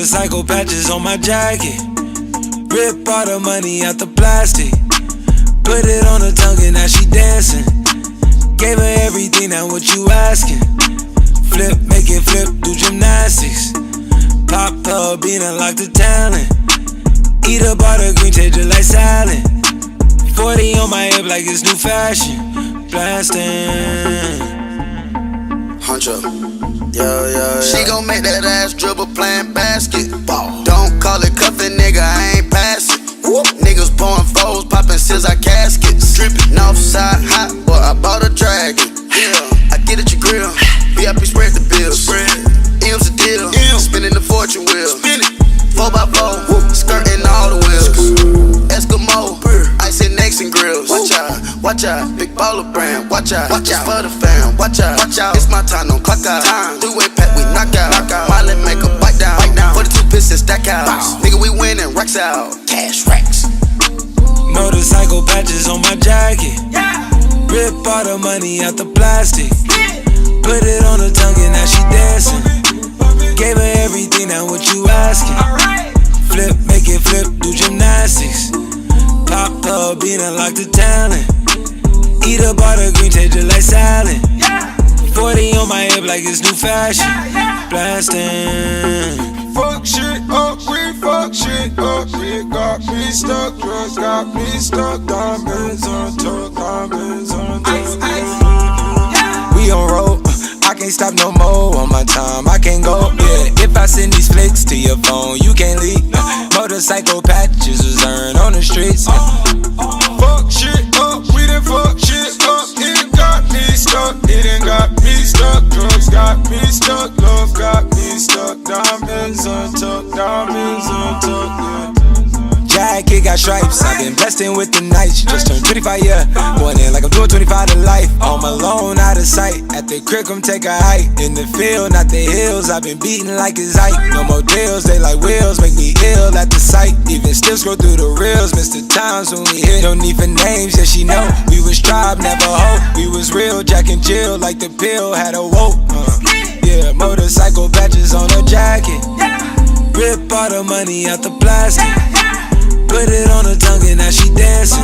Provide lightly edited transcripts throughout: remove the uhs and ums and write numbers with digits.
Motorcycle patches on my jacket. Rip all the money out the plastic. Put it on her tongue and now she dancing. Gave her everything, now what you asking? Flip, make it flip, do gymnastics. Pop her bean, unlock the talent. Eat up all the green, taste it like salad. 40 on my hip like it's new fashion. Blasting. Huncho. Yo. She gon' make that ass dribble playing basketball. Don't call it cuffin', nigga, I ain't pass it. Whoop. Niggas pouring foes, poppin' scissor caskets. Drippin' Northside hot, boy, I bought a dragon. Yeah, I get at your grill. VIP spread the bills. M's a deal. Spinning the fortune wheel. 4x4, skirting all the wheels. Eskimo, ice and necks and grills. Watch out, big baller brand. Watch out, for the fam. Watch out, it's my time, don't clock out. Three-way pack, we knock out. Miley make a bite down. 42 pistons stack out. Nigga, we winning, racks out. Cash racks. Motorcycle patches on my jacket. Rip all the money out the plastic. Put it on her tongue and now she dancing. Gave her everything, now what you asking? Flip, make it flip, do gymnastics. Pop her bean, unlock the talent. Eat up all the green, taste it like salad. 40 on my hip like it's new fashion. Blasting. Fuck shit up, we fuck shit up. It got me stuck, drugs got me stuck. Diamonds on top, diamonds on top. We on road, I can't stop no more on my time, I can't go. Yeah, if I send these flicks to your phone, you can't leak. Motorcycle patches was earned on the streets. Fuck shit up, we done fuck shit up. It got me stuck, it ain't got me stuck. Drugs got me stuck, love got me stuck. Diamonds on top, diamonds on top, yeah. Jacket got stripes, I've been blessing with the nights. Just turned 25, yeah, going in like I'm doing 25 to life. Home alone, out of sight, at the crib, come take a hike. In the field, not the hills, I've been beating like it's height. No more deals, they like wheels, make me ill at the sight. Even still scroll through the reels, miss the times when we hit. No need for names, yeah, she know. We was tribe, never hope. We was real, Jack and Jill, like the pill, had a woke. Yeah, motorcycle patches on her jacket. Rip all the money out the plastic. Put it on her tongue and now she dancing.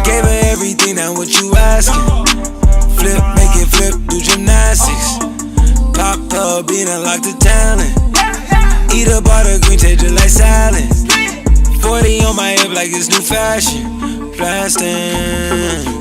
Gave her everything, now what you asking? Flip, make it flip, do gymnastics. Pop her bean, unlock the talent. Eat up all the green, taste it like salad. 40 on my hip like it's new fashion. Blasting.